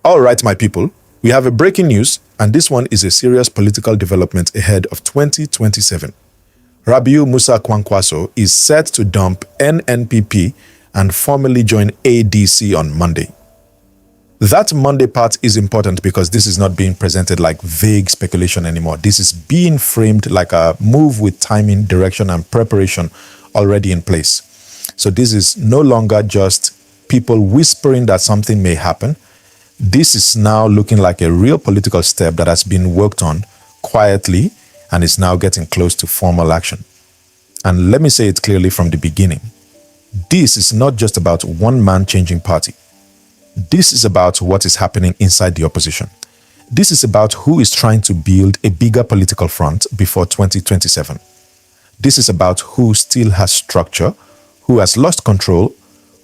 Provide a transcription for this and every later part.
All right, my people, we have a breaking news, and this one is a serious political development ahead of 2027. Rabiu Musa Kwankwaso is set to dump NNPP and formally join ADC on Monday. That Monday part is important because this is not being presented like vague speculation anymore. This is being framed like a move with timing, direction, and preparation already in place. So this is no longer just people whispering that something may happen. This is now looking like a real political step that has been worked on quietly and is now getting close to formal action. And let me say it clearly from the beginning. This is not just about one man changing party. This is about what is happening inside the opposition. This is about who is trying to build a bigger political front before 2027. This is about who still has structure, who has lost control,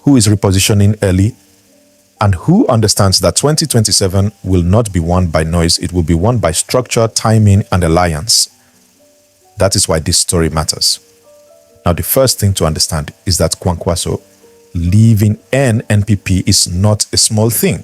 who is repositioning early, and who understands that 2027 will not be won by noise, it will be won by structure, timing, and alliance. That is why this story matters. Now, the first thing to understand is that Kwankwaso leaving NNPP is not a small thing.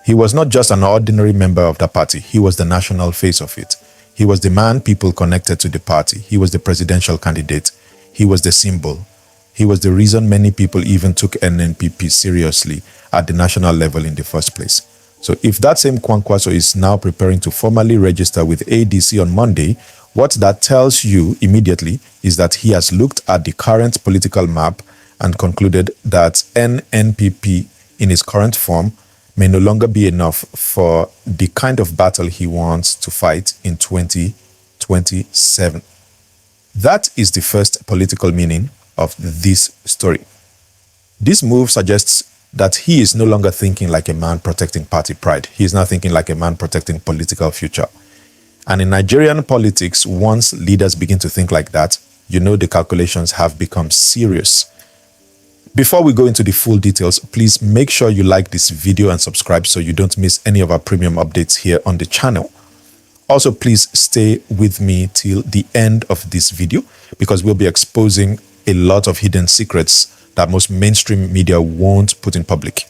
He was not just an ordinary member of the party, he was the national face of it. He was the man people connected to the party. He was the presidential candidate. He was the symbol. He was the reason many people even took NNPP seriously at the national level in the first place. So if that same Kwankwaso is now preparing to formally register with ADC on Monday, what that tells you immediately is that he has looked at the current political map and concluded that NNPP in its current form may no longer be enough for the kind of battle he wants to fight in 2027. That is the first political meaning of this story. This move suggests that he is no longer thinking like a man protecting party pride. He is now thinking like a man protecting political future. And in Nigerian politics, once leaders begin to think like that, you know the calculations have become serious. Before we go into the full details, please make sure you like this video and subscribe so you don't miss any of our premium updates here on the channel. Also, please stay with me till the end of this video because we'll be exposing a lot of hidden secrets that most mainstream media won't put in public.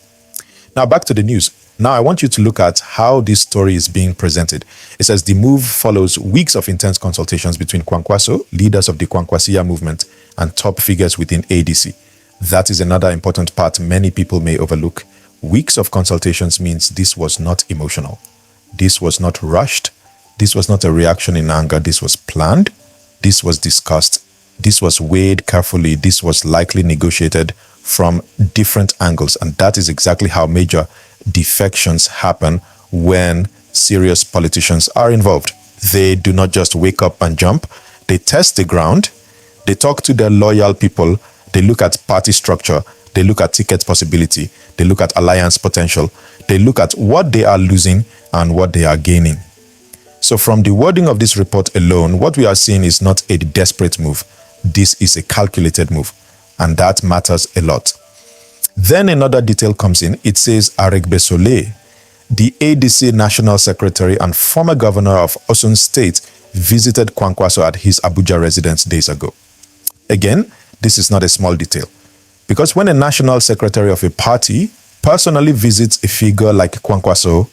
Now, back to the news. Now, I want you to look at how this story is being presented. It says the move follows weeks of intense consultations between Kwankwaso, leaders of the Kwankwasiya movement, and top figures within ADC. That is another important part many people may overlook. Weeks of consultations means this was not emotional. This was not rushed. This was not a reaction in anger. This was planned. This was discussed. This was weighed carefully. This was likely negotiated from different angles. And that is exactly how major defections happen when serious politicians are involved. They do not just wake up and jump. They test the ground. They talk to their loyal people. They look at party structure. They look at ticket possibility. They look at alliance potential. They look at what they are losing and what they are gaining. So from the wording of this report alone, what we are seeing is not a desperate move. This is a calculated move, and that matters a lot. Then another detail comes in. It says Aregbesola, the ADC National Secretary and former governor of Kano State, visited Kwankwaso at his Abuja residence days ago. Again, this is not a small detail, because when a national secretary of a party personally visits a figure like Kwankwaso,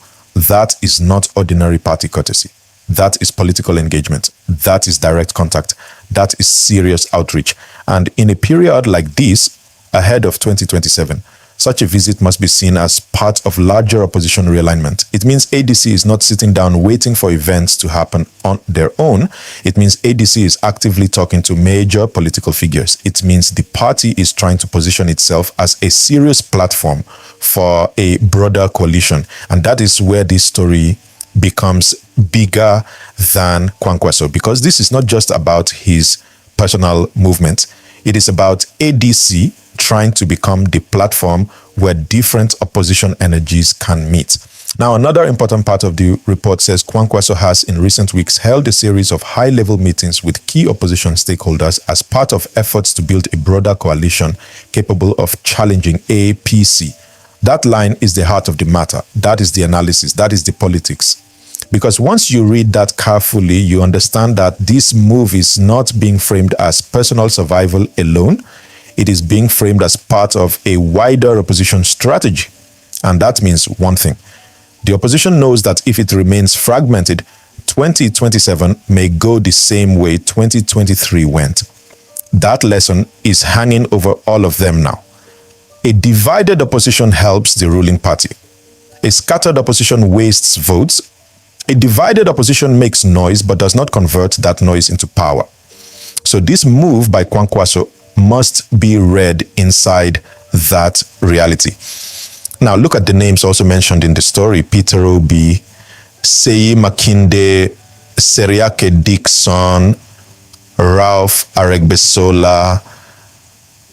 that is not ordinary party courtesy. That is political engagement. That is direct contact. That is serious outreach. And in a period like this, ahead of 2027, such a visit must be seen as part of larger opposition realignment. It means ADC is not sitting down waiting for events to happen on their own. It means ADC is actively talking to major political figures. It means the party is trying to position itself as a serious platform for a broader coalition. And that is where this story becomes bigger than Kwankwaso, because this is not just about his personal movement. It is about ADC trying to become the platform where different opposition energies can meet. Now, another important part of the report says Kwankwaso has in recent weeks held a series of high-level meetings with key opposition stakeholders as part of efforts to build a broader coalition capable of challenging APC. That line is the heart of the matter. That is the analysis. That is the politics. Because once you read that carefully, you understand that this move is not being framed as personal survival alone. It is being framed as part of a wider opposition strategy. And that means one thing. The opposition knows that if it remains fragmented, 2027 may go the same way 2023 went. That lesson is hanging over all of them now. A divided opposition helps the ruling party. A scattered opposition wastes votes. A divided opposition makes noise but does not convert that noise into power. So this move by Kwankwaso must be read inside that reality. Now look at the names also mentioned in the story: Peter Obi, Seyi Makinde, Seriake Dixon, Ralph Aregbesola.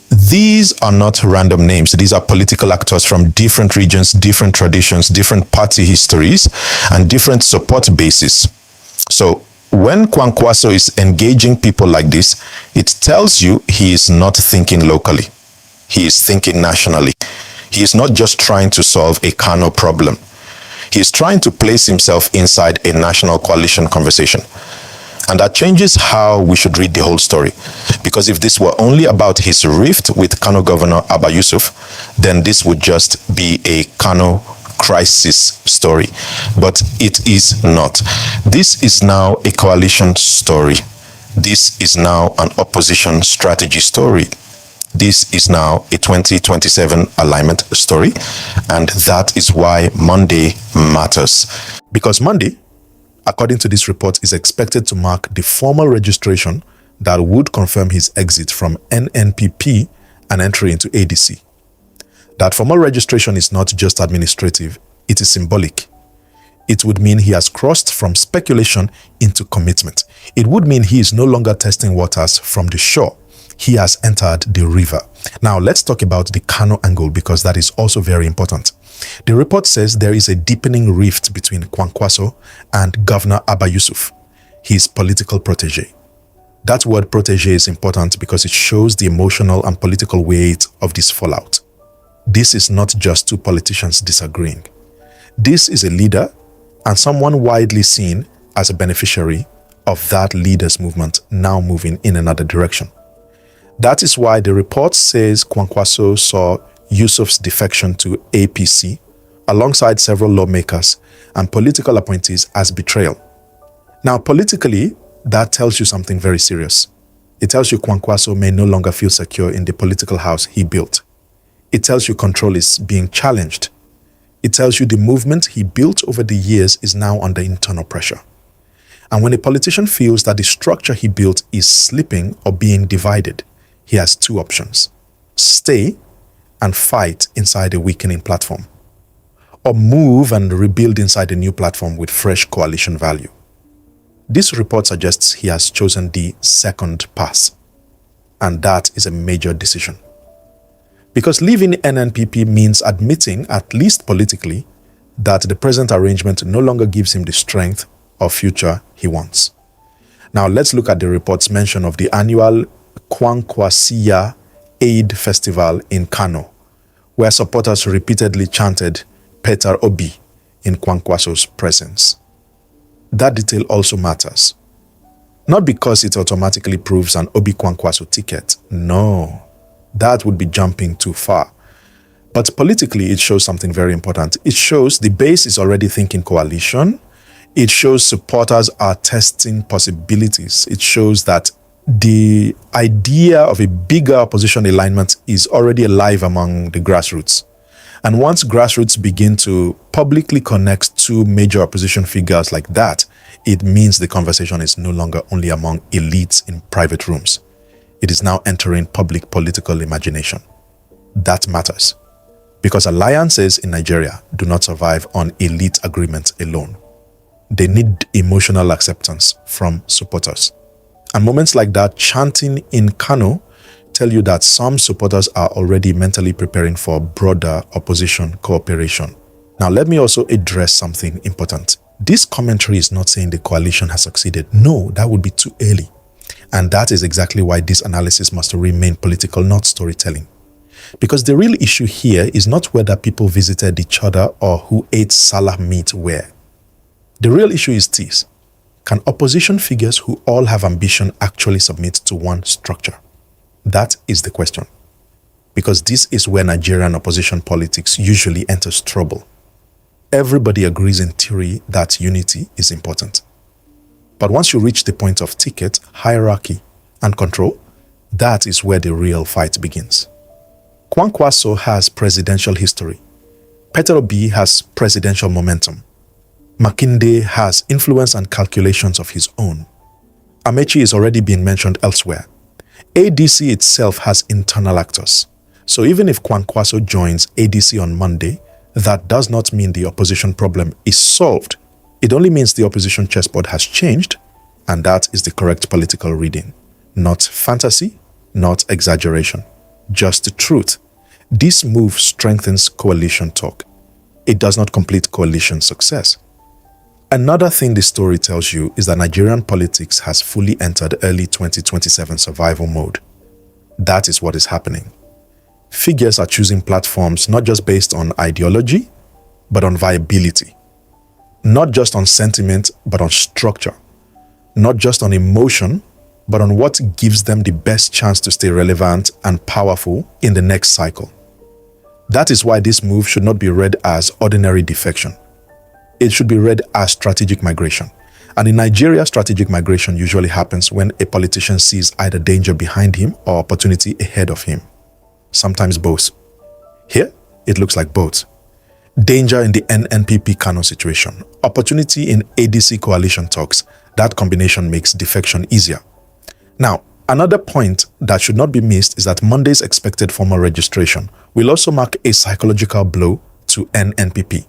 These are not random names. These are political actors from different regions, different traditions, different party histories, and different support bases. So when Kwankwaso is engaging people like this, it tells you he is not thinking locally. He is thinking nationally. He is not just trying to solve a Kano problem. He is trying to place himself inside a national coalition conversation. And that changes how we should read the whole story. Because if this were only about his rift with Kano Governor Abba Yusuf, then this would just be a Kano crisis story. But it is not. This is now a coalition story. This is now an opposition strategy story. This is now a 2027 alignment story. And that is why Monday matters. Because Monday, according to this report, is expected to mark the formal registration that would confirm his exit from NNPP and entry into ADC. That formal registration is not just administrative, it is symbolic. It would mean he has crossed from speculation into commitment. It would mean he is no longer testing waters from the shore. He has entered the river. Now let's talk about the Kano angle, because that is also very important. The report says there is a deepening rift between Kwankwaso and Governor Abba Yusuf, his political protege. That word protege is important because it shows the emotional and political weight of this fallout. This is not just two politicians disagreeing. This is a leader and someone widely seen as a beneficiary of that leaders' movement now moving in another direction. That is why the report says Kwankwaso saw Yusuf's defection to APC alongside several lawmakers and political appointees as betrayal. Now, politically, that tells you something very serious. It tells you Kwankwaso may no longer feel secure in the political house he built. It tells you control is being challenged. It tells you the movement he built over the years is now under internal pressure. And when a politician feels that the structure he built is slipping or being divided, he has two options: stay and fight inside a weakening platform, or move and rebuild inside a new platform with fresh coalition value. This report suggests he has chosen the second path, and that is a major decision. Because leaving NNPP means admitting, at least politically, that the present arrangement no longer gives him the strength or future he wants. Now let's look at the report's mention of the annual Kwankwasiya Eid Festival in Kano, where supporters repeatedly chanted Peter Obi in Kwankwaso's presence. That detail also matters. Not because it automatically proves an Obi Kwankwaso ticket. No, that would be jumping too far. But politically, it shows something very important. It shows the base is already thinking coalition. It shows supporters are testing possibilities. It shows that the idea of a bigger opposition alignment is already alive among the grassroots. And once grassroots begin to publicly connect two major opposition figures like that, it means the conversation is no longer only among elites in private rooms. It is now entering public political imagination. That matters. Because alliances in Nigeria do not survive on elite agreements alone. They need emotional acceptance from supporters. And moments like that, chanting in Kano, tell you that some supporters are already mentally preparing for broader opposition cooperation. Now, let me also address something important. This commentary is not saying the coalition has succeeded. No, that would be too early. And that is exactly why this analysis must remain political, not storytelling. Because the real issue here is not whether people visited each other or who ate salah meat where. The real issue is this: can opposition figures who all have ambition actually submit to one structure? That is the question. Because this is where Nigerian opposition politics usually enters trouble. Everybody agrees in theory that unity is important. But once you reach the point of ticket, hierarchy, and control, that is where the real fight begins. Kwankwaso has presidential history. Peter Obi has presidential momentum. Makinde has influence and calculations of his own. Amaechi is already being mentioned elsewhere. ADC itself has internal actors. So even if Kwankwaso joins ADC on Monday, that does not mean the opposition problem is solved. It only means the opposition chessboard has changed, and that is the correct political reading. Not fantasy, not exaggeration, just the truth. This move strengthens coalition talk. It does not complete coalition success. Another thing this story tells you is that Nigerian politics has fully entered early 2027 survival mode. That is what is happening. Figures are choosing platforms not just based on ideology, but on viability. Not just on sentiment, but on structure. Not just on emotion, but on what gives them the best chance to stay relevant and powerful in the next cycle. That is why this move should not be read as ordinary defection. It should be read as strategic migration. And in Nigeria, strategic migration usually happens when a politician sees either danger behind him or opportunity ahead of him. Sometimes both. Here, it looks like both. Danger in the NNPP Kano situation, opportunity in ADC coalition talks. That combination makes defection easier. Now, another point that should not be missed is that Monday's expected formal registration will also mark a psychological blow to NNPP.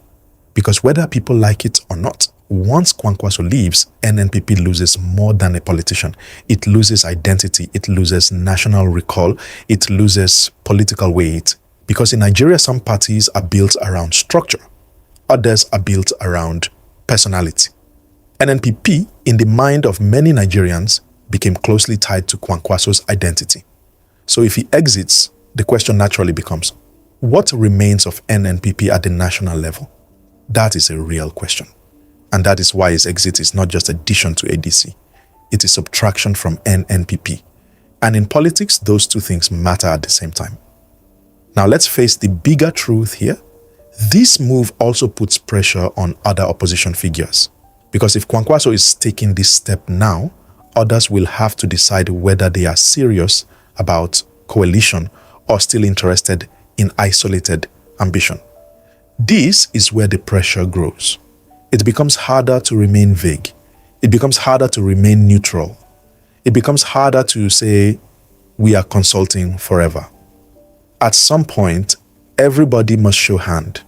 Because whether people like it or not, once Kwankwaso leaves, NNPP loses more than a politician. It loses identity, it loses national recall, it loses political weight. Because in Nigeria, some parties are built around structure, others are built around personality. NNPP, in the mind of many Nigerians, became closely tied to Kwankwaso's identity. So if he exits, the question naturally becomes, what remains of NNPP at the national level? That is a real question. And that is why his exit is not just addition to ADC. It is subtraction from NNPP. And in politics, those two things matter at the same time. Now let's face the bigger truth here. This move also puts pressure on other opposition figures. Because if Kwankwaso is taking this step now, others will have to decide whether they are serious about coalition or still interested in isolated ambition. This is where the pressure grows. It becomes harder to remain vague. It becomes harder to remain neutral. It becomes harder to say, we are consulting forever. At some point, everybody must show hand.